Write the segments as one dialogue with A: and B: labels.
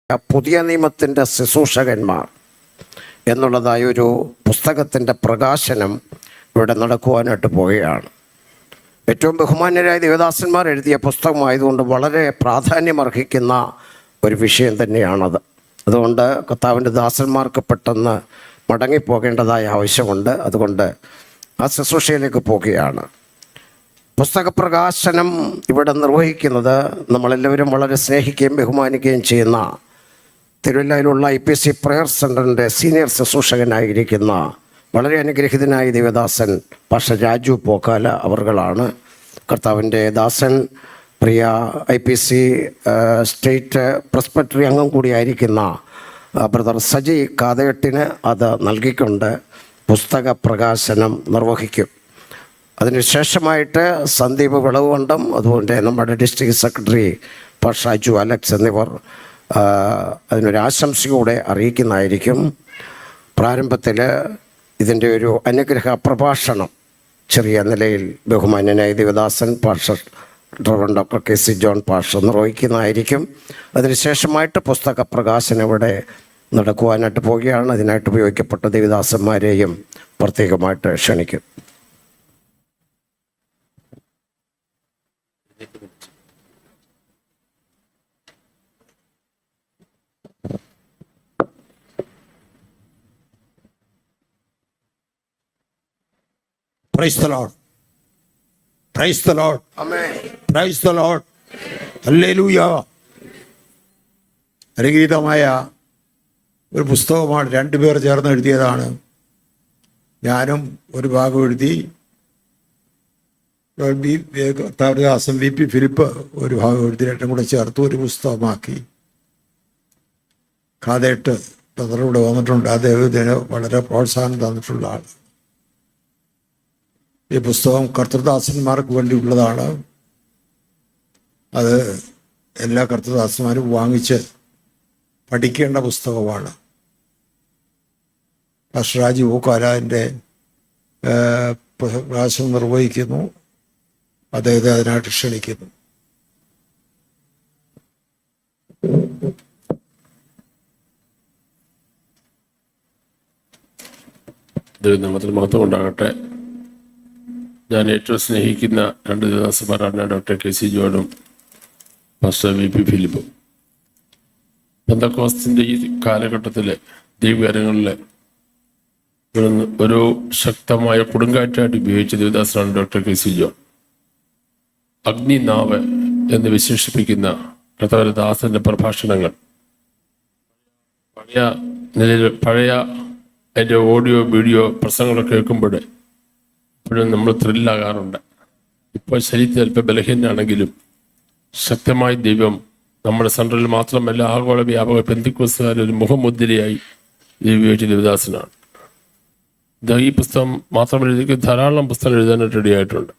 A: പുതിയ നിയമത്തിൻ്റെ ശുശ്രൂഷകന്മാർ എന്നുള്ളതായൊരു പുസ്തകത്തിൻ്റെ പ്രകാശനം ഇവിടെ നടക്കുവാനായിട്ട് പോവുകയാണ്. ഏറ്റവും ബഹുമാന്യരായ ദേവദാസന്മാർ എഴുതിയ പുസ്തകമായതുകൊണ്ട് വളരെ പ്രാധാന്യമർഹിക്കുന്ന ഒരു വിഷയം തന്നെയാണത്. അതുകൊണ്ട് കർത്താവിൻ്റെ ദാസന്മാർക്ക് പെട്ടെന്ന് മടങ്ങിപ്പോകേണ്ടതായ ആവശ്യമുണ്ട്. അതുകൊണ്ട് ആ ശുശ്രൂഷയിലേക്ക് പോവുകയാണ്. പുസ്തകപ്രകാശനം ഇവിടെ നിർവഹിക്കുന്നത് നമ്മളെല്ലാവരും വളരെ സ്നേഹിക്കുകയും ബഹുമാനിക്കുകയും ചെയ്യുന്ന തിരുവല്ലയിലുള്ള IPC പ്രയർ സെൻ്ററിൻ്റെ സീനിയർ ശുശ്രൂഷകനായിരിക്കുന്ന വളരെ അനുഗ്രഹീതനായ ദേവദാസൻ പാസ്റ്റർ രാജു പോക്കാല അവർകളാണ്. കർത്താവിൻ്റെ ദാസൻ പ്രിയ IPC സ്റ്റേറ്റ് പ്രസ്ബിറ്ററി അംഗം കൂടിയായിരിക്കുന്ന ബ്രദർ സജി കാതയട്ടിന് അത് നൽകിക്കൊണ്ട് പുസ്തക പ്രകാശനം നിർവഹിക്കും. അതിനുശേഷമായിട്ട് സന്ദീപ് വിളവുകൊണ്ടും അതുപോലെ നമ്മുടെ district secretary pastor Shaju Alex എന്നിവർ അതിനൊരു ആശംസയോടെ അറിയിക്കുന്നതായിരിക്കും. പ്രാരംഭത്തിൽ ഇതിൻ്റെ ഒരു അനുഗ്രഹ പ്രഭാഷണം ചെറിയ നിലയിൽ ബഹുമാന്യനായ Devadasan pastor doctor KC John pastor നിർവഹിക്കുന്നതായിരിക്കും. അതിനുശേഷമായിട്ട് പുസ്തക പ്രകാശനം ഇവിടെ നടക്കുവാനായിട്ട് പോവുകയാണ്. അതിനായിട്ട് ഉപയോഗിക്കപ്പെട്ട ദേവദാസന്മാരെയും പ്രത്യേകമായിട്ട് ക്ഷണിക്കും.
B: Praise the Lord. Praise the Lord.
A: Amen.
B: Praise the Lord. Hallelujah. അനുഗ്രഹീതമായ ഒരു പുസ്തകമാണ്. രണ്ടുപേർ ചേർന്ന് എഴുതിയതാണ്. ഞാനും ഒരു ഭാഗം എഴുതി, കർത്താവദാസൻ VP ഫിലിപ്പ് ഒരു ഭാഗം എഴുതി, രണ്ടും കൂടെ ചേർത്ത് ഒരു പുസ്തകമാക്കി. കാതേട്ട് ഇവിടെ വന്നിട്ടുണ്ട്. അദ്ദേഹത്തിന് വളരെ പ്രോത്സാഹനം തന്നിട്ടുള്ള ആൾ. ഈ പുസ്തകം കർത്തൃദാസന്മാർക്ക് വേണ്ടിയുള്ളതാണ്. അത് എല്ലാ കർത്തൃദാസന്മാരും വാങ്ങിച്ച് പഠിക്കേണ്ട പുസ്തകമാണ്. പാസ്റ്റർ രാജു പോക്കാലിൻ്റെ പ്രകാശനം നിർവഹിക്കുന്നു. അദ്ദേഹത്തെ അതിനായിട്ട് ക്ഷണിക്കുന്നു.
C: ദൈവനാമത്തിൽ മഹത്വം ഉണ്ടാകട്ടെ. ഞാൻ ഏറ്റവും സ്നേഹിക്കുന്ന രണ്ട് ദേവദാസന്മാരാണ് ഡോക്ടർ KC ജോണും പാസ്റ്റർ VP ഫിലിപ്പും. പെന്തക്കോസ്തിൻ്റെ ഈ കാലഘട്ടത്തിൽ ദൈവകാര്യങ്ങളിൽ ഒരു ശക്തമായ കൊടുങ്കാറ്റായിട്ട് ഉപയോഗിച്ച ദേവദാസനാണ് ഡോക്ടർ KC ജോൺ. അഗ്നിനാവ് എന്ന് വിശേഷിപ്പിക്കുന്ന കർത്താവിന്റെ ദാസന്റെ പ്രഭാഷണങ്ങൾ പഴയ അതിൻ്റെ ഓഡിയോ വീഡിയോ പ്രസംഗങ്ങളൊക്കെ കേൾക്കുമ്പോൾ ഇപ്പോഴും നമ്മൾ ത്രില്ലാകാറുണ്ട്. ഇപ്പോൾ ശരീരത്തിൽ അല്പം ബലഹീനാണെങ്കിലും ശക്തമായി ദൈവം നമ്മുടെ സെൻട്രലിൽ മാത്രമല്ല ആഗോള വ്യാപക പെന്തക്കോസ്തുകാരുടെ ഒരു മുഖമുദ്രയായി ഉപയോഗിച്ച ദേവദാസനാണ്. ഈ പുസ്തകം മാത്രമല്ല, ധാരാളം പുസ്തകം എഴുതാനായിട്ട് റെഡിയായിട്ടുണ്ട്.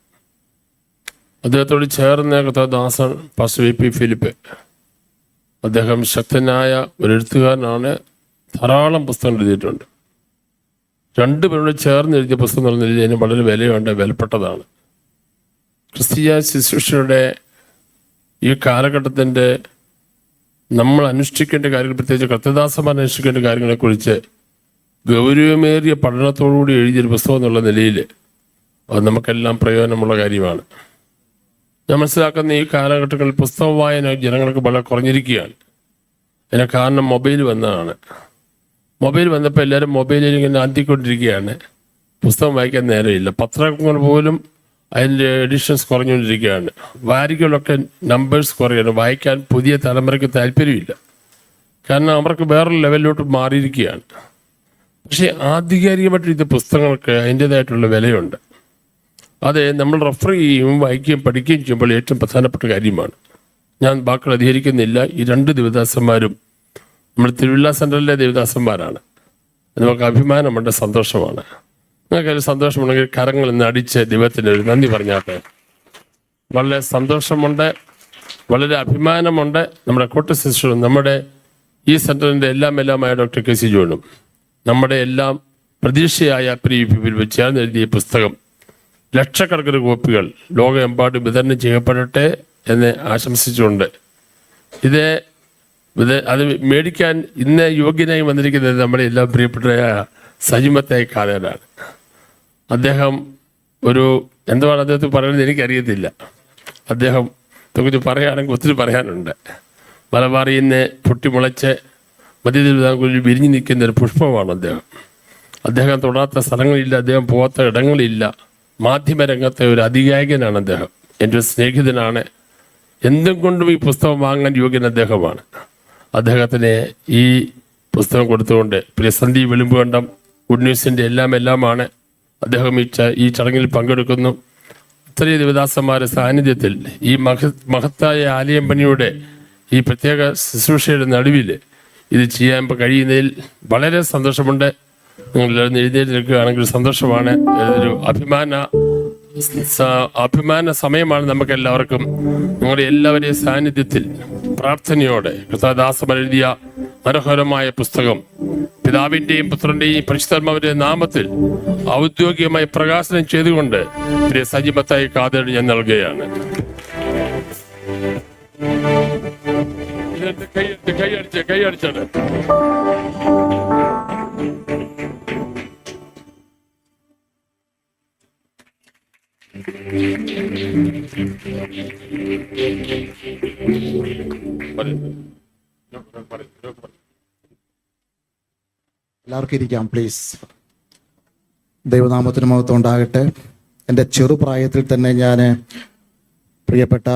C: അദ്ദേഹത്തോട് ചേർന്ന കർത്താവദാസൻ പാസ്റ്റർ VP ഫിലിപ്പ്, അദ്ദേഹം ശക്തനായ ഒരു എഴുത്തുകാരനാണ്. ധാരാളം പുസ്തകം എഴുതിയിട്ടുണ്ട്. രണ്ടുപേരോട് ചേർന്ന് എഴുതിയ പുസ്തകം എന്ന് പറഞ്ഞാൽ അതിന് വളരെ വിലയുണ്ട്, വിലപ്പെട്ടതാണ്. ക്രിസ്തീയ ശുശ്രൂഷയുടെ ഈ കാലഘട്ടത്തിൻ്റെ നമ്മൾ അനുഷ്ഠിക്കേണ്ട കാര്യങ്ങൾ, പ്രത്യേകിച്ച് കർത്തൃദാസന്മാർ അനുഷ്ഠിക്കേണ്ട കാര്യങ്ങളെക്കുറിച്ച് ഗൗരവമേറിയ പഠനത്തോടുകൂടി എഴുതിയൊരു പുസ്തകം എന്നുള്ള നിലയിൽ അത് നമുക്കെല്ലാം പ്രയോജനമുള്ള കാര്യമാണ്. ഞാൻ മനസ്സിലാക്കുന്ന ഈ കാലഘട്ടങ്ങളിൽ പുസ്തക വായന ജനങ്ങൾക്ക് വളരെ കുറഞ്ഞിരിക്കുകയാണ്. അതിന് കാരണം മൊബൈൽ വന്നതാണ്. മൊബൈൽ വന്നപ്പോൾ എല്ലാവരും മൊബൈലിൽ ഇങ്ങനെ ആന്തിക്കൊണ്ടിരിക്കുകയാണ്. പുസ്തകം വായിക്കാൻ നേരമില്ല. പത്രങ്ങൾ പോലും അതിൻ്റെ എഡിഷൻസ് കുറഞ്ഞുകൊണ്ടിരിക്കുകയാണ്. വാരികളൊക്കെ നമ്പേഴ്സ് കുറയാണ്. വായിക്കാൻ പുതിയ തലമുറയ്ക്ക് താല്പര്യമില്ല. കാരണം അവർക്ക് വേറൊരു ലെവലിലോട്ട് മാറിയിരിക്കുകയാണ്. പക്ഷേ ആധികാരികമായിട്ട് ഇത് പുസ്തകങ്ങൾക്ക് അതിൻ്റേതായിട്ടുള്ള വിലയുണ്ട്. അത് നമ്മൾ റെഫർ ചെയ്യുകയും വായിക്കുകയും പഠിക്കുകയും ചെയ്യുമ്പോൾ ഏറ്റവും പ്രധാനപ്പെട്ട കാര്യമാണ്. ഞാൻ വാക്കുകൾ അധികരിക്കുന്നില്ല. ഈ രണ്ട് ദേവദാസന്മാരും നമ്മൾ തിരുവല്ല സെൻട്രലിലെ ദേവദാസന്മാരാണ്. നമുക്ക് അഭിമാനമുണ്ട്, സന്തോഷമാണ്. നിങ്ങൾക്കതിൽ സന്തോഷമുണ്ടെങ്കിൽ കരങ്ങൾ ഇന്ന് അടിച്ച് ദൈവത്തിന് ഒരു നന്ദി പറഞ്ഞാട്ടെ. വളരെ സന്തോഷമുണ്ട്, വളരെ അഭിമാനമുണ്ട്. നമ്മുടെ കൂട്ടശിശുവും നമ്മുടെ ഈ സെൻറ്ററിൻ്റെ എല്ലാമായ ഡോക്ടർ KC ജോണും നമ്മുടെ എല്ലാം പ്രതീക്ഷയായ പ്രിയ ചേർന്ന് എഴുതിയ പുസ്തകം ലക്ഷക്കണക്കിന് കോപ്പികൾ ലോകമെമ്പാടും വിതരണം ചെയ്യപ്പെടട്ടെ എന്ന് ആശംസിച്ചുകൊണ്ട് ഇത് അത് മേടിക്കാൻ ഇന്ന് യോഗ്യനായി വന്നിരിക്കുന്നത് നമ്മുടെ എല്ലാ പ്രിയപ്പെട്ട സജിമത്തായ കാതേരാണ്. അദ്ദേഹം എന്തുവാണ് അദ്ദേഹത്തിന് പറയുന്നത് എനിക്കറിയത്തില്ല. അദ്ദേഹത്തെക്കുറിച്ച് പറയുകയാണെങ്കിൽ ഒത്തിരി പറയാനുണ്ട്. മലബാറിൽ നിന്ന് പൊട്ടിമുളച്ച് മധ്യ തിരുവിതാംകൂറിൽ വിരിഞ്ഞു നിൽക്കുന്ന ഒരു പുഷ്പമാണ് അദ്ദേഹം തൊടാത്ത സ്ഥലങ്ങളില്ല, അദ്ദേഹം പോകാത്ത ഇടങ്ങളില്ല. മാധ്യമരംഗത്തെ ഒരു അതികായകനാണ് അദ്ദേഹം. എൻ്റെ ഒരു സ്നേഹിതനാണ്. എന്തും കൊണ്ടും ഈ പുസ്തകം വാങ്ങാൻ യോഗ്യൻ അദ്ദേഹമാണ്. അദ്ദേഹത്തിന് ഈ പുസ്തകം കൊടുത്തുകൊണ്ട് പ്രിയ സന്ദീപ് വെളുമ്പുകണ്ടം ഗുഡ് ന്യൂസിൻ്റെ എല്ലാമാണ്. അദ്ദേഹം ഈ ചടങ്ങിൽ പങ്കെടുക്കുന്നു. ഇത്രയും ദേവദാസന്മാരുടെ സാന്നിധ്യത്തിൽ ഈ മഹത്തായ ആലയം പണിയുടെ ഈ പ്രത്യേക ശുശ്രൂഷയുടെ നടുവിൽ ഇത് ചെയ്യാൻ കഴിയുന്നതിൽ വളരെ സന്തോഷമുണ്ട്. നിങ്ങളെല്ലാവരും എഴുന്നേറ്റ് നിൽക്കുകയാണെങ്കിൽ സന്തോഷമാണ്. ഒരു അഭിമാന സമയമാണ് നമുക്കെല്ലാവർക്കും. നിങ്ങളുടെ എല്ലാവരുടെയും സാന്നിധ്യത്തിൽ പ്രാർത്ഥനയോടെ കൃഷ്ണദാസൻ എഴുതിയ മനോഹരമായ പുസ്തകം പിതാവിൻ്റെയും പുത്രൻ്റെയും പരിശുദ്ധാത്മാവിൻ്റെയും നാമത്തിൽ ഔദ്യോഗികമായി പ്രകാശനം ചെയ്തുകൊണ്ട് പ്രിയ സജിമത്തായി കാതേട് ഞാൻ നൽകുകയാണ്. കൈയടിച്ചാണ്.
D: എല്ലാവർക്കും ഇരിക്കാം പ്ലീസ്. ദൈവനാമത്തിന് മഹത്വം ഉണ്ടാകട്ടെ. എൻ്റെ ചെറുപ്രായത്തിൽ തന്നെ ഞാൻ പ്രിയപ്പെട്ട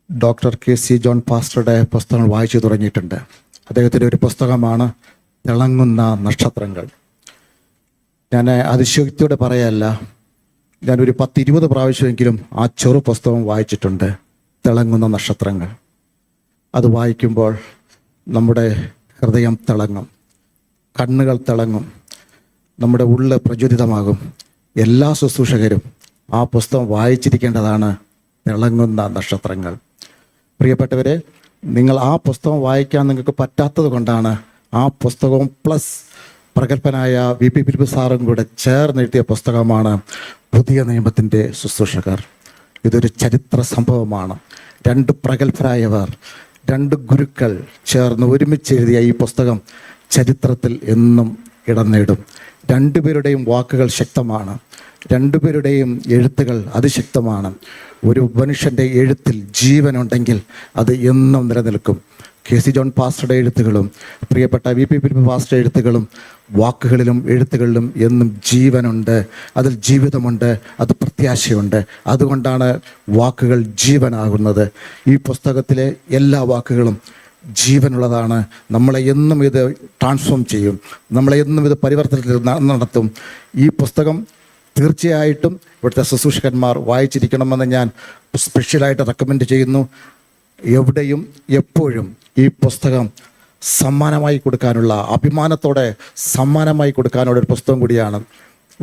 D: ഡോക്ടർ KC ജോൺ പാസ്റ്ററുടെ പുസ്തകങ്ങൾ വായിച്ചു തുടങ്ങിയിട്ടുണ്ട്. അദ്ദേഹത്തിൻ്റെ ഒരു പുസ്തകമാണ് തിളങ്ങുന്ന നക്ഷത്രങ്ങൾ. ഞാൻ അതിശയോക്തിയോടെ പറയല്ല, ഞാനൊരു 10-20 പ്രാവശ്യമെങ്കിലും ആ ചെറു പുസ്തകം വായിച്ചിട്ടുണ്ട്. തിളങ്ങുന്ന നക്ഷത്രങ്ങൾ. അത് വായിക്കുമ്പോൾ നമ്മുടെ ഹൃദയം തിളങ്ങും, കണ്ണുകൾ തിളങ്ങും, നമ്മുടെ ഉള്ള് പ്രചോദിതമാകും. എല്ലാ ശുശ്രൂഷകരും ആ പുസ്തകം വായിച്ചിരിക്കേണ്ടതാണ്. തിളങ്ങുന്ന നക്ഷത്രങ്ങൾ. പ്രിയപ്പെട്ടവരെ, നിങ്ങൾ ആ പുസ്തകം വായിക്കാൻ നിങ്ങൾക്ക് പറ്റാത്തത് കൊണ്ടാണ് ആ പുസ്തകവും പ്ലസ് പ്രഗത്ഭനായ VP ഫിലിപ്പ് സാറും കൂടെ ചേർന്നെഴുതിയ പുസ്തകമാണ് പുതിയ നിയമത്തിൻ്റെ ശുശ്രൂഷകർ. ഇതൊരു ചരിത്ര സംഭവമാണ്. 2 പ്രഗത്ഭരായവർ, 2 ഗുരുക്കൾ ചേർന്ന് ഒരുമിച്ച് എഴുതിയ ഈ പുസ്തകം ചരിത്രത്തിൽ എന്നും ഇടം നേടും. 2 പേരുടെയും വാക്കുകൾ ശക്തമാണ്. 2 പേരുടെയും എഴുത്തുകൾ അതിശക്തമാണ്. ഒരു മനുഷ്യൻ്റെ എഴുത്തിൽ ജീവനുണ്ടെങ്കിൽ അത് എന്നും നിലനിൽക്കും. KC ജോൺ പാസ്റ്ററുടെ എഴുത്തുകളും പ്രിയപ്പെട്ട VP ഫിലിപ്പ് പാസ്റ്ററുടെ എഴുത്തുകളും വാക്കുകളിലും എഴുത്തുകളിലും എന്നും ജീവനുണ്ട്. അതിൽ ജീവിതമുണ്ട്, അത് പ്രത്യാശയുണ്ട്. അതുകൊണ്ടാണ് വാക്കുകൾ ജീവനാകുന്നത്. ഈ പുസ്തകത്തിലെ എല്ലാ വാക്കുകളും ജീവനുള്ളതാണ്. നമ്മളെ എന്നും ഇത് ട്രാൻസ്ഫോം ചെയ്യും, നമ്മളെ എന്നും ഇത് പരിവർത്തനത്തിൽ നടത്തും. ഈ പുസ്തകം തീർച്ചയായിട്ടും ഇവിടുത്തെ ശുശ്രൂഷകന്മാർ വായിച്ചിരിക്കണമെന്ന് ഞാൻ സ്പെഷ്യലായിട്ട് റെക്കമെൻഡ് ചെയ്യുന്നു. എവിടെയും എപ്പോഴും ഈ പുസ്തകം സമ്മാനമായി കൊടുക്കാനുള്ള, അഭിമാനത്തോടെ സമ്മാനമായി കൊടുക്കാനുള്ള ഒരു പുസ്തകം കൂടിയാണ്.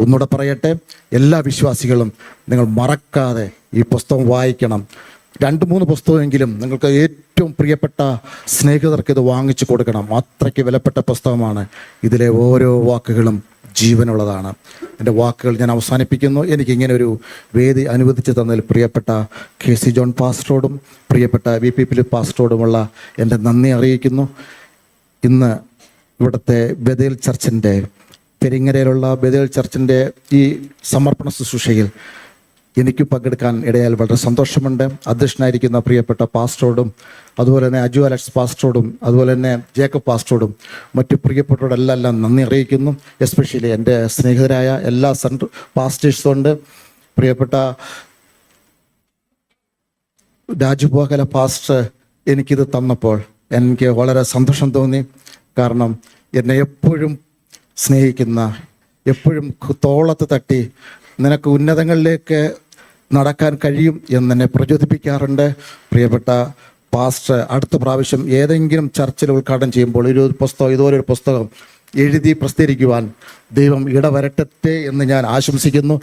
D: ഒന്നുകൂടെ പറയട്ടെ, എല്ലാ വിശ്വാസികളും നിങ്ങൾ മറക്കാതെ ഈ പുസ്തകം വായിക്കണം. 2-3 പുസ്തകമെങ്കിലും നിങ്ങൾക്ക് ഏറ്റവും പ്രിയപ്പെട്ട സ്നേഹിതർക്ക് ഇത് വാങ്ങിച്ചു കൊടുക്കണം. അത്രയ്ക്ക് വിലപ്പെട്ട പുസ്തകമാണ്. ഇതിലെ ഓരോ വാക്കുകളും ജീവനുള്ളതാണ്. എൻ്റെ വാക്കുകൾ ഞാൻ അവസാനിപ്പിക്കുന്നു. എനിക്കിങ്ങനെ ഒരു വേദി അനുവദിച്ചു തന്നതിൽ പ്രിയപ്പെട്ട KC ജോൺ പാസ്റ്ററോടും പ്രിയപ്പെട്ട VP ഫിലിപ്പ് പാസ്റ്ററോടുമുള്ള എൻ്റെ നന്ദി അറിയിക്കുന്നു. ഇന്ന് ഇവിടുത്തെ ബഥേൽ ചർച്ചിൻ്റെ, പെരിങ്ങരയിലുള്ള ബഥേൽ ചർച്ചിൻ്റെ ഈ സമർപ്പണ ശുശ്രൂഷയിൽ എനിക്ക് പങ്കെടുക്കാൻ ഇടയാൽ വളരെ സന്തോഷമുണ്ട്. അധ്യക്ഷനായിരിക്കുന്ന പ്രിയപ്പെട്ട പാസ്റ്ററോടും അതുപോലെ തന്നെ അജു അലക്സ് പാസ്റ്ററോടും അതുപോലെ തന്നെ ജേക്കബ് പാസ്റ്ററോടും മറ്റു പ്രിയപ്പെട്ടവരോടെല്ലാം നന്ദി അറിയിക്കുന്നു. എസ്പെഷ്യലി എൻ്റെ സ്നേഹിതരായ എല്ലാ സെൻട്രൽ പാസ്റ്റേഴ്സുണ്ട്. പ്രിയപ്പെട്ട രാജുപോകല പാസ്റ്റർ എനിക്കിത് തന്നപ്പോൾ എനിക്ക് വളരെ സന്തോഷം തോന്നി. കാരണം എന്നെ എപ്പോഴും സ്നേഹിക്കുന്ന, എപ്പോഴും തോളത്ത് തട്ടി നിനക്ക് ഉന്നതങ്ങളിലേക്ക് നടക്കാൻ കഴിയും എന്നെ പ്രചോദിപ്പിക്കാറുണ്ട്. പ്രിയപ്പെട്ട പാസ്റ്റർ അടുത്ത പ്രാവശ്യം ഏതെങ്കിലും ചർച്ചിൽ ഉദ്ഘാടനം ചെയ്യുമ്പോൾ ഇതുപോലൊരു പുസ്തകം എഴുതി പ്രസിദ്ധീകരിക്കുവാൻ ദൈവം ഇടവരട്ടെ എന്ന് ഞാൻ ആശംസിക്കുന്നു.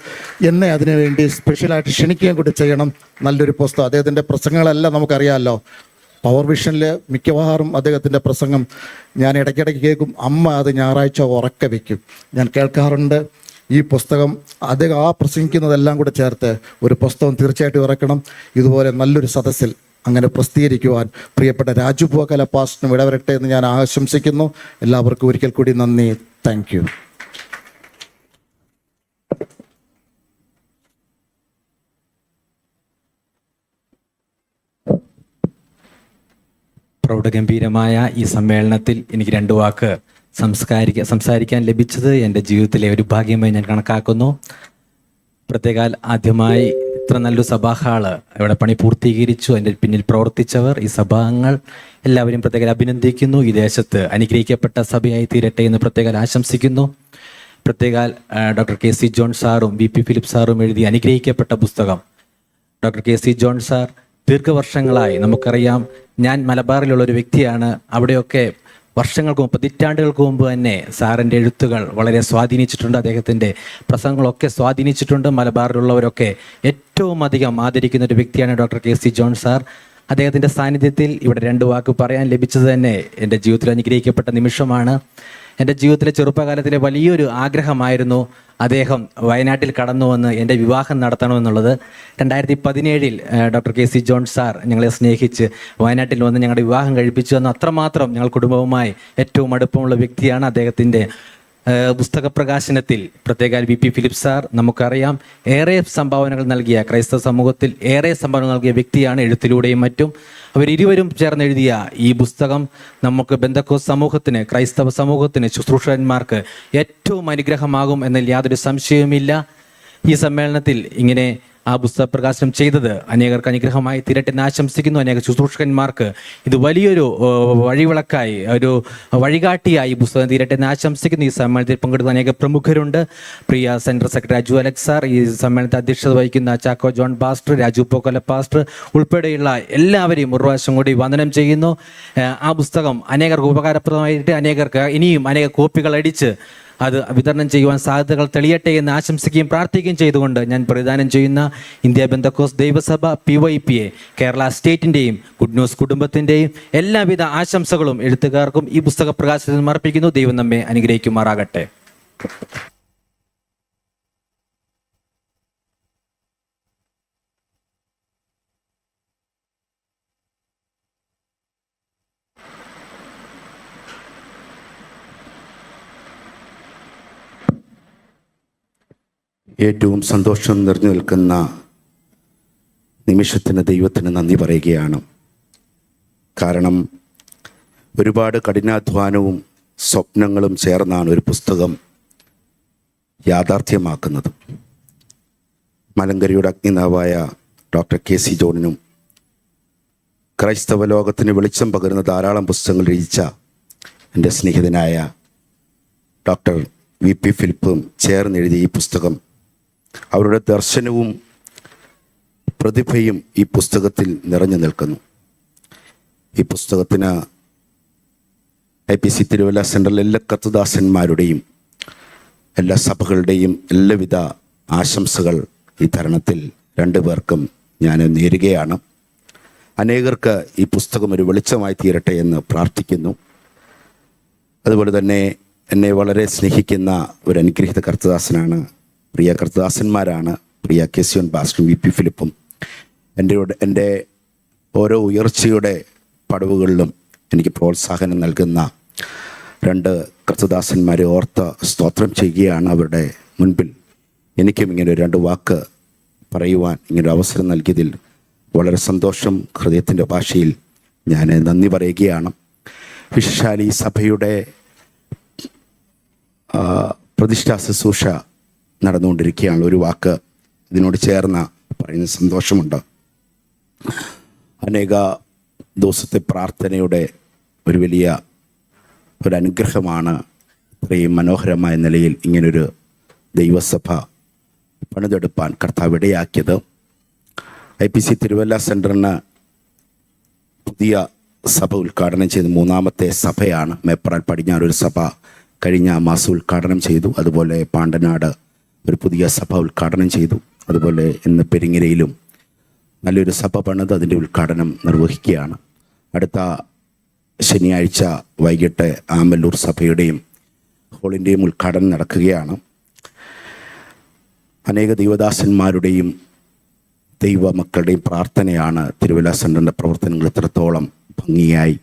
D: എന്നെ അതിനുവേണ്ടി സ്പെഷ്യലായിട്ട് ക്ഷണിക്കുകയും കൂടി ചെയ്യണം. നല്ലൊരു പുസ്തകം. അദ്ദേഹത്തിൻ്റെ പ്രസംഗങ്ങളെല്ലാം നമുക്കറിയാമല്ലോ. പവർ വിഷനിൽ മിക്കവാറും അദ്ദേഹത്തിൻ്റെ പ്രസംഗം ഞാൻ ഇടയ്ക്കിടയ്ക്ക് കേൾക്കും. അമ്മ അത് ഞായറാഴ്ച ഉറക്കെ വയ്ക്കും, ഞാൻ കേൾക്കാറുണ്ട്. ഈ പുസ്തകം അദ്ദേഹം ആ പ്രസംഗിക്കുന്നതെല്ലാം കൂടെ ചേർത്ത് ഒരു പുസ്തകം തീർച്ചയായിട്ടും ഇറക്കണം. ഇതുപോലെ നല്ലൊരു സദസ്സിൽ അങ്ങനെ പ്രസിദ്ധീകരിക്കുവാൻ പ്രിയപ്പെട്ട രാജു പോക്കല പാസ്റ്ററിനും ഇടവരട്ടെ എന്ന് ഞാൻ ആശംസിക്കുന്നു. എല്ലാവർക്കും ഒരിക്കൽ കൂടി നന്ദി. Thank you.
E: പ്രൗഢഗംഭീരമായ ഈ സമ്മേളനത്തിൽ എനിക്ക് 2 വാക്ക് സംസാരിക്കാൻ ലഭിച്ചത് എൻ്റെ ജീവിതത്തിലെ ഒരു ഭാഗ്യമായി ഞാൻ കണക്കാക്കുന്നു. പ്രത്യേകാൽ ആദ്യമായി ഇത്ര നല്ലൊരു സഭാഹാള് ഇവിടെ പണി പൂർത്തീകരിച്ചു. എൻ്റെ പിന്നിൽ പ്രവർത്തിച്ചവർ, ഈ സഭാംഗങ്ങൾ എല്ലാവരും പ്രത്യേകം അഭിനന്ദിക്കുന്നു. ഈ ദേശത്ത് അനുഗ്രഹിക്കപ്പെട്ട സഭയായി തീരട്ടെ എന്ന് പ്രത്യേകം ആശംസിക്കുന്നു. പ്രത്യേകാൽ ഡോക്ടർ കെ.സി. ജോൺ സാറും വി.പി. ഫിലിപ്പ് സാറും എഴുതി അനുഗ്രഹിക്കപ്പെട്ട പുസ്തകം. Doctor K C. ജോൺ സാർ ദീർഘവർഷങ്ങളായി, നമുക്കറിയാം, ഞാൻ മലബാറിലുള്ള ഒരു വ്യക്തിയാണ്. അവിടെയൊക്കെ വർഷങ്ങൾക്ക് മുമ്പ്, പതിറ്റാണ്ടുകൾക്ക് മുമ്പ് തന്നെ സാറിൻ്റെ എഴുത്തുകൾ വളരെ സ്വാധീനിച്ചിട്ടുണ്ട്. അദ്ദേഹത്തിൻ്റെ പ്രസംഗങ്ങളൊക്കെ സ്വാധീനിച്ചിട്ടുണ്ട്. മലബാറിലുള്ളവരൊക്കെ ഏറ്റവും അധികം ആദരിക്കുന്ന ഒരു വ്യക്തിയാണ് ഡോക്ടർ കെ.സി. John sir. അദ്ദേഹത്തിൻ്റെ സാന്നിധ്യത്തിൽ ഇവിടെ 2 വാക്ക് പറയാൻ ലഭിച്ചത് തന്നെ എൻ്റെ ജീവിതത്തിൽ അനുഗ്രഹിക്കപ്പെട്ട നിമിഷമാണ്. എൻ്റെ ജീവിതത്തിലെ ചെറുപ്പകാലത്തിലെ വലിയൊരു ആഗ്രഹമായിരുന്നു അദ്ദേഹം വയനാട്ടിൽ കടന്നു വന്ന് എൻ്റെ വിവാഹം നടത്തണമെന്നുള്ളത്. 2017 ഡോക്ടർ കെ.സി. ജോൺ സാർ ഞങ്ങളെ സ്നേഹിച്ച് വയനാട്ടിൽ വന്ന് ഞങ്ങളുടെ വിവാഹം കഴിപ്പിച്ചു എന്ന്. അത്രമാത്രം ഞങ്ങൾ കുടുംബവുമായി ഏറ്റവും അടുപ്പമുള്ള വ്യക്തിയാണ്. അദ്ദേഹത്തിൻ്റെ പുസ്തക പ്രകാശനത്തിൽ പ്രത്യേക വി.പി. ഫിലിപ്പ് സാർ, നമുക്കറിയാം, ഏറെ സംഭാവനകൾ നൽകിയ, ക്രൈസ്തവ സമൂഹത്തിൽ ഏറെ സംഭാവന നൽകിയ വ്യക്തിയാണ്, എഴുത്തിലൂടെയും മറ്റും. അവരിരുവരും ചേർന്ന് എഴുതിയ ഈ പുസ്തകം നമുക്ക് ബന്ധക്കോസ് സമൂഹത്തിന്, ക്രൈസ്തവ സമൂഹത്തിന്, ശുശ്രൂഷകന്മാർക്ക് ഏറ്റവും അനുഗ്രഹമാകും എന്നതിൽ യാതൊരു സംശയവുമില്ല. ഈ സമ്മേളനത്തിൽ ഇങ്ങനെ ആ പുസ്തക പ്രകാശനം ചെയ്തത് അനേകർക്ക് അനുഗ്രഹമായി തീരട്ടെ എന്ന് ആശംസിക്കുന്നു. അനേക ശുശ്രൂഷകന്മാർക്ക് ഇത് വലിയൊരു വഴിവിളക്കായി, ഒരു വഴികാട്ടിയായി പുസ്തകം തീരട്ടെ എന്ന് ആശംസിക്കുന്നു. ഈ സമ്മേളനത്തിൽ പങ്കെടുത്ത അനേക പ്രമുഖരുണ്ട്. പ്രിയ central secretary Aju Alex sir, ഈ സമ്മേളനത്തിൽ അധ്യക്ഷത വഹിക്കുന്ന Chacko John pastor, Raju Pokkala pastor ഉൾപ്പെടെയുള്ള എല്ലാവരെയും ഒരു പ്രാവശ്യം കൂടി വന്ദനം ചെയ്യുന്നു. ആ പുസ്തകം അനേകർക്ക് ഉപകാരപ്രദമായിട്ട്, അനേകർക്ക് ഇനിയും അനേക കോപ്പികൾ അടിച്ച് അത് വിതരണം ചെയ്യുവാൻ സാധ്യതകൾ തെളിയട്ടെ എന്ന് ആശംസിക്കുകയും പ്രാർത്ഥിക്കുകയും ചെയ്തുകൊണ്ട് ഞാൻ പ്രതിദാനം ചെയ്യുന്ന ഇന്ത്യ ബന്ധക്കോസ് ദൈവസഭ PYPA കേരള സ്റ്റേറ്റിൻ്റെയും ഗുഡ് ന്യൂസ് കുടുംബത്തിൻ്റെയും എല്ലാവിധ ആശംസകളും എഴുത്തുകാർക്കും ഈ പുസ്തക പ്രകാശനത്തിന് സമർപ്പിക്കുന്നു. ദൈവം നമ്മെ അനുഗ്രഹിക്കുമാറാകട്ടെ.
F: ഏറ്റവും സന്തോഷം നിറഞ്ഞു നിൽക്കുന്ന നിമിഷത്തിന് ദൈവത്തിന് നന്ദി പറയുകയാണ്. കാരണം ഒരുപാട് കഠിനാധ്വാനവും സ്വപ്നങ്ങളും ചേർന്നാണ് ഒരു പുസ്തകം യാഥാർത്ഥ്യമാക്കുന്നത്. മലങ്കരയുടെ അഗ്നിനാവായ ഡോക്ടർ കെ.സി. ജോണിനും ക്രൈസ്തവ ലോകത്തിന് വെളിച്ചം പകരുന്ന ധാരാളം പുസ്തകങ്ങൾ രചിച്ച എൻ്റെ സ്നേഹിതനായ ഡോക്ടർ വി.പി. ഫിലിപ്പും ചേർന്നെഴുതിയ ഈ പുസ്തകം, അവരുടെ ദർശനവും പ്രതിഭയും ഈ പുസ്തകത്തിൽ നിറഞ്ഞു നിൽക്കുന്നു. ഈ പുസ്തകത്തിന് IPC തിരുവല്ല സെൻട്രൽ എല്ലാ കർത്തദാസന്മാരുടെയും എല്ലാ സഭകളുടെയും എല്ലാവിധ ആശംസകൾ ഈ തരുണത്തിൽ 2 പേർക്കും ഞാൻ നേരുകയാണ്. അനേകർക്ക് ഈ പുസ്തകം ഒരു വെളിച്ചമായി തീരട്ടെ എന്ന് പ്രാർത്ഥിക്കുന്നു. അതുപോലെ തന്നെ എന്നെ വളരെ സ്നേഹിക്കുന്ന ഒരു അനുഗ്രഹീത കർത്തദാസനാണ്, പ്രിയ കർത്തദാസന്മാരാണ് പ്രിയ കെ.സി. ജോൺ പാസ്റ്ററും വി.പി. ഫിലിപ്പും. എൻ്റെ ഓരോ ഉയർച്ചയുടെ പടവുകളിലും എനിക്ക് പ്രോത്സാഹനം നൽകുന്ന 2 കർത്തദാസന്മാരെ ഓർത്ത് സ്തോത്രം ചെയ്യുകയാണ്. അവരുടെ മുൻപിൽ എനിക്കും ഇങ്ങനെ 2 വാക്ക് പറയുവാൻ ഇങ്ങനൊരു അവസരം നൽകിയതിൽ വളരെ സന്തോഷം. ഹൃദയത്തിൻ്റെ ഭാഷയിൽ ഞാൻ നന്ദി പറയുകയാണ്. വിശേഷാൽ ഈ സഭയുടെ പ്രതിഷ്ഠാ ശുശ്രൂഷ നടന്നുകൊണ്ടിരിക്കുകയാണ്. ഒരു വാക്ക് ഇതിനോട് ചേർന്ന് പറയുന്ന സന്തോഷമുണ്ട്. അനേക ദിവസത്തെ പ്രാർത്ഥനയുടെ ഒരു വലിയ ഒരു അനുഗ്രഹമാണ് ഇത്രയും മനോഹരമായ നിലയിൽ ഇങ്ങനൊരു ദൈവസഭ പണിതെടുപ്പാൻ കർത്താവ് ഇടയാക്കിയത്. IPC തിരുവല്ല സെൻറ്ററിന് പുതിയ സഭ ഉദ്ഘാടനം ചെയ്ത് 3ാമത്തെ സഭയാണ്. മേപ്പറാൽ പടിഞ്ഞാറൊരു സഭ കഴിഞ്ഞ മാസം ഉദ്ഘാടനം ചെയ്തു. അതുപോലെ പാണ്ടനാട് ഒരു പുതിയ സഭ ഉദ്ഘാടനം ചെയ്തു. അതുപോലെ ഇന്ന് പെരിങ്ങരയിലും നല്ലൊരു സഭ പണിത് അതിൻ്റെ ഉദ്ഘാടനം നിർവഹിക്കുകയാണ്. അടുത്ത ശനിയാഴ്ച വൈകിട്ട് ആമ്പല്ലൂർ സഭയുടെയും ഹോളിൻ്റെയും ഉദ്ഘാടനം നടക്കുകയാണ്. അനേക ദൈവദാസന്മാരുടെയും ദൈവ മക്കളുടെയും പ്രാർത്ഥനയാണ് തിരുവല്ല സെൻ്ററിൻ്റെ പ്രവർത്തനങ്ങൾ ഇത്രത്തോളം ഭംഗിയായി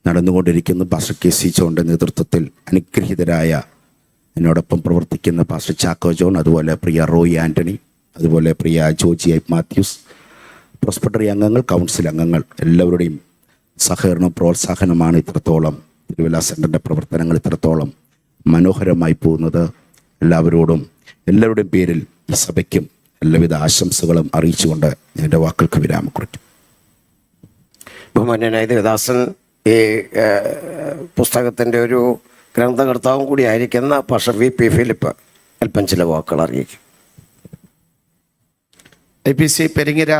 F: നടന്നുകൊണ്ടിരിക്കുന്നു. പാസ്റ്റർ KC ജോണിൻ്റെ നേതൃത്വത്തിൽ അനുഗ്രഹീതരായ എന്നോടൊപ്പം പ്രവർത്തിക്കുന്ന പാസ്റ്റർ ചാക്കോ ജോൺ, അതുപോലെ പ്രിയ റോയി ആൻ്റണി, അതുപോലെ പ്രിയ ജോജി മാത്യൂസ്, പ്രോസ്പെക്ടറി അംഗങ്ങൾ, കൗൺസിൽ അംഗങ്ങൾ എല്ലാവരുടെയും സഹകരണവും പ്രോത്സാഹനമാണ് ഇത്രത്തോളം തിരുവല്ല സെൻ്ററിൻ്റെ പ്രവർത്തനങ്ങൾ ഇത്രത്തോളം മനോഹരമായി പോകുന്നത്. എല്ലാവരുടെയും പേരിൽ ഈ സഭയ്ക്കും എല്ലാവിധ ആശംസകളും അറിയിച്ചുകൊണ്ട് ഞാൻ എൻ്റെ വാക്കുകൾക്ക് വിരാമം കുറിക്കും.
A: ബഹുമാന്യനായ ദേവദാസൻ ഈ പുസ്തകത്തിൻ്റെ ഒരു ഗ്രന്ഥകർത്താവും കൂടി ആയിരിക്കുന്ന പാസ്റ്റർ VP ഫിലിപ്പ് അല്പം ചില വാക്കുകൾ അറിയിക്കും.
G: IPC പെരിങ്ങര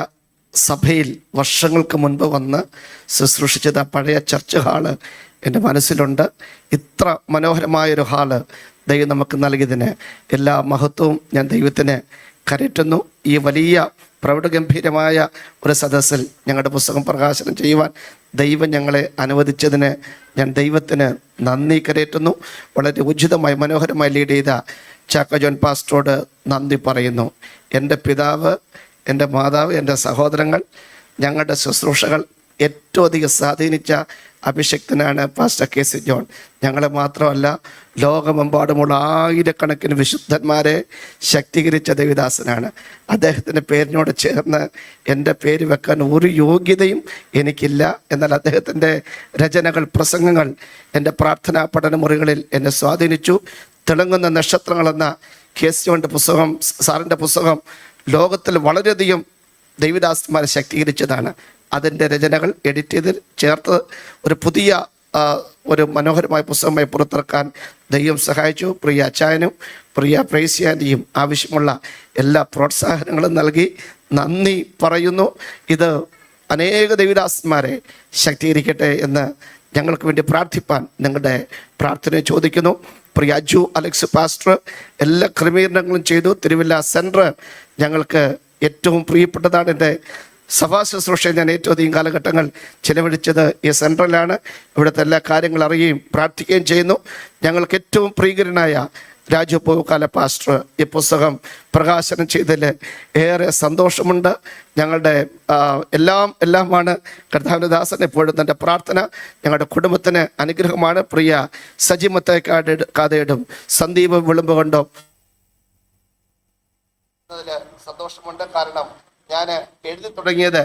G: സഭയിൽ വർഷങ്ങൾക്ക് മുൻപ് വന്ന് ശുശ്രൂഷിച്ചത് പഴയ ചർച്ച് ഹാള് എൻ്റെ മനസ്സിലുണ്ട്. ഇത്ര മനോഹരമായൊരു ഹാള് ദൈവം നമുക്ക് നൽകിയതിന് എല്ലാ മഹത്വവും ഞാൻ ദൈവത്തിന് കരറ്റുന്നു. ഈ വലിയ പ്രൗഢഗംഭീരമായ ഒരു സദസ്സിൽ ഞങ്ങളുടെ പുസ്തകം പ്രകാശനം ചെയ്യുവാൻ ദൈവം ഞങ്ങളെ അനുവദിച്ചതിന് ഞാൻ ദൈവത്തിന് നന്ദി കരയറ്റുന്നു. വളരെ ഉചിതമായി മനോഹരമായി ലീഡ് ചെയ്ത ചാക്കോ ജോൺ പാസ്റ്ററോട് നന്ദി പറയുന്നു. എൻ്റെ പിതാവ്, എൻ്റെ മാതാവ്, എൻ്റെ സഹോദരങ്ങൾ, ഞങ്ങളുടെ ശുശ്രൂഷകൾ ഏറ്റവും അധികം സ്വാധീനിച്ച അഭിഷക്തനാണ് പാസ്റ്റർ KC ജോൺ. ഞങ്ങളെ മാത്രമല്ല, ലോകമെമ്പാടുമുള്ള ആയിരക്കണക്കിന് വിശുദ്ധന്മാരെ ശക്തീകരിച്ച ദേവദാസനാണ്. അദ്ദേഹത്തിൻ്റെ പേരിനോട് ചേർന്ന് എൻ്റെ പേര് വെക്കാൻ ഒരു യോഗ്യതയും എനിക്കില്ല. എന്നാൽ അദ്ദേഹത്തിൻ്റെ രചനകൾ, പ്രസംഗങ്ങൾ എൻ്റെ പ്രാർത്ഥനാ പഠന മുറികളിൽ എന്നെ സ്വാധീനിച്ചു. തിളങ്ങുന്ന നക്ഷത്രങ്ങളെന്ന KC ജോണിൻ്റെ പുസ്തകം, സാറിൻ്റെ പുസ്തകം ലോകത്തിൽ വളരെയധികം ദൈവദാസന്മാരെ ശക്തീകരിച്ചതാണ്. അതിൻ്റെ രചനകൾ എഡിറ്റ് ചെയ്ത് ചേർത്ത് ഒരു പുതിയ ഒരു മനോഹരമായ പുസ്തകമായി പുറത്തിറക്കാൻ ദൈവം സഹായിച്ചു. പ്രിയ അച്ചായനും പ്രിയ പ്രേസ്യാൻ്റെയും ആവശ്യമുള്ള എല്ലാ പ്രോത്സാഹനങ്ങളും നൽകി നന്ദി പറയുന്നു. ഇത് അനേക ദൈവദാസന്മാരെ ശക്തീകരിക്കട്ടെ എന്ന് ഞങ്ങൾക്ക് വേണ്ടി പ്രാർത്ഥിപ്പാൻ നിങ്ങളുടെ പ്രാർത്ഥന ചോദിക്കുന്നു. പ്രിയ അജു അലക്സ് പാസ്റ്റർ എല്ലാ ക്രമീകരണങ്ങളും ചെയ്തു. തിരുവല്ല സെൻറ്റർ ഞങ്ങൾക്ക് ഏറ്റവും പ്രിയപ്പെട്ടതാണ്. എൻ്റെ സഭാ ശുശ്രൂഷയിൽ ഞാൻ ഏറ്റവും അധികം കാലഘട്ടങ്ങൾ ചിലവഴിച്ചത് ഈ സെൻറ്ററിലാണ്. ഇവിടുത്തെ എല്ലാ കാര്യങ്ങൾ അറിയുകയും പ്രാർത്ഥിക്കുകയും ചെയ്യുന്നു. ഞങ്ങൾക്ക് ഏറ്റവും പ്രിയങ്കരനായ രാജു പൂക്കാല പാസ്റ്റർ ഈ പുസ്തകം ചെയ്തതിൽ ഏറെ സന്തോഷമുണ്ട്. ഞങ്ങളുടെ എല്ലാമാണ് കർത്താവിൻ്റെ ദാസൻ. എപ്പോഴും തൻ്റെ പ്രാർത്ഥന ഞങ്ങളുടെ കുടുംബത്തിന് അനുഗ്രഹമാണ്. പ്രിയ സജിമത്തേക്കാടേടും സന്ദീപ് വിളുമ്പുകൊണ്ടും സന്തോഷമുണ്ട്. കാരണം ഞാൻ എഴുതി തുടങ്ങിയത്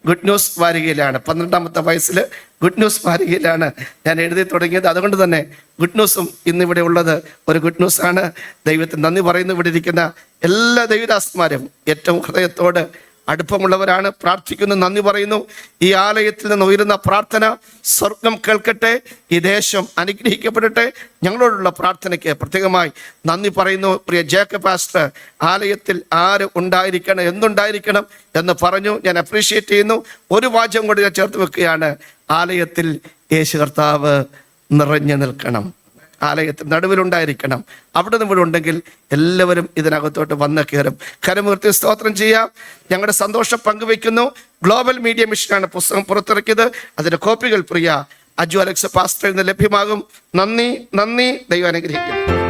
G: ഗുഡ് ന്യൂസ് വാരികയിലാണ്. 12ാമത്തെ വയസ്സിൽ ഗുഡ് ന്യൂസ് വാരികയിലാണ് ഞാൻ എഴുതി തുടങ്ങിയത്. അതുകൊണ്ട് തന്നെ ഗുഡ് ന്യൂസും ഇന്നിവിടെ ഉള്ളത് ഒരു ഗുഡ് ന്യൂസാണ്. ദൈവത്തിന് നന്ദി പറയുന്നു. ഇവിടെ ഇരിക്കുന്ന എല്ലാ ദൈവദാസന്മാരും ഏറ്റവും ഹൃദയത്തോട് അടുപ്പമുള്ളവരാണ്. പ്രാർത്ഥിക്കുന്നു, നന്ദി പറയുന്നു. ഈ ആലയത്തിൽ നിന്ന് ഉയരുന്ന പ്രാർത്ഥന സ്വർഗം കേൾക്കട്ടെ. ഈ ദേശം അനുഗ്രഹിക്കപ്പെടട്ടെ. ഞങ്ങളോടുള്ള പ്രാർത്ഥനയ്ക്ക് പ്രത്യേകമായി നന്ദി പറയുന്നു. പ്രിയ ജേക്കബ് പാസ്റ്റർ ആലയത്തിൽ ആര് ഉണ്ടായിരിക്കണം, എന്തുണ്ടായിരിക്കണം എന്ന് പറഞ്ഞു. ഞാൻ അപ്രീഷിയേറ്റ് ചെയ്യുന്നു. ഒരു വാചകം കൂടി ഞാൻ ചേർത്ത് വെക്കുകയാണ്. ആലയത്തിൽ യേശു കർത്താവ് നിറഞ്ഞു നിൽക്കണം. ആലയത്തിൽ നടുവിലുണ്ടായിരിക്കണം. അവിടെ നിന്ന് ഇവിടെ ഉണ്ടെങ്കിൽ എല്ലാവരും ഇതിനകത്തോട്ട് വന്ന് കയറും. കരമുയർത്തി സ്തോത്രം ചെയ്യാം. ഞങ്ങളുടെ സന്തോഷം പങ്കുവെക്കുന്നു. ഗ്ലോബൽ മീഡിയ മിഷനാണ് പുസ്തകം പുറത്തിറക്കിയത്. അതിൻ്റെ കോപ്പികൾ പ്രിയ അജു അലക്സ് പാസ്റ്ററിൽ നിന്ന് ലഭ്യമാകും. നന്ദി. ദൈവം അനുഗ്രഹിക്കും.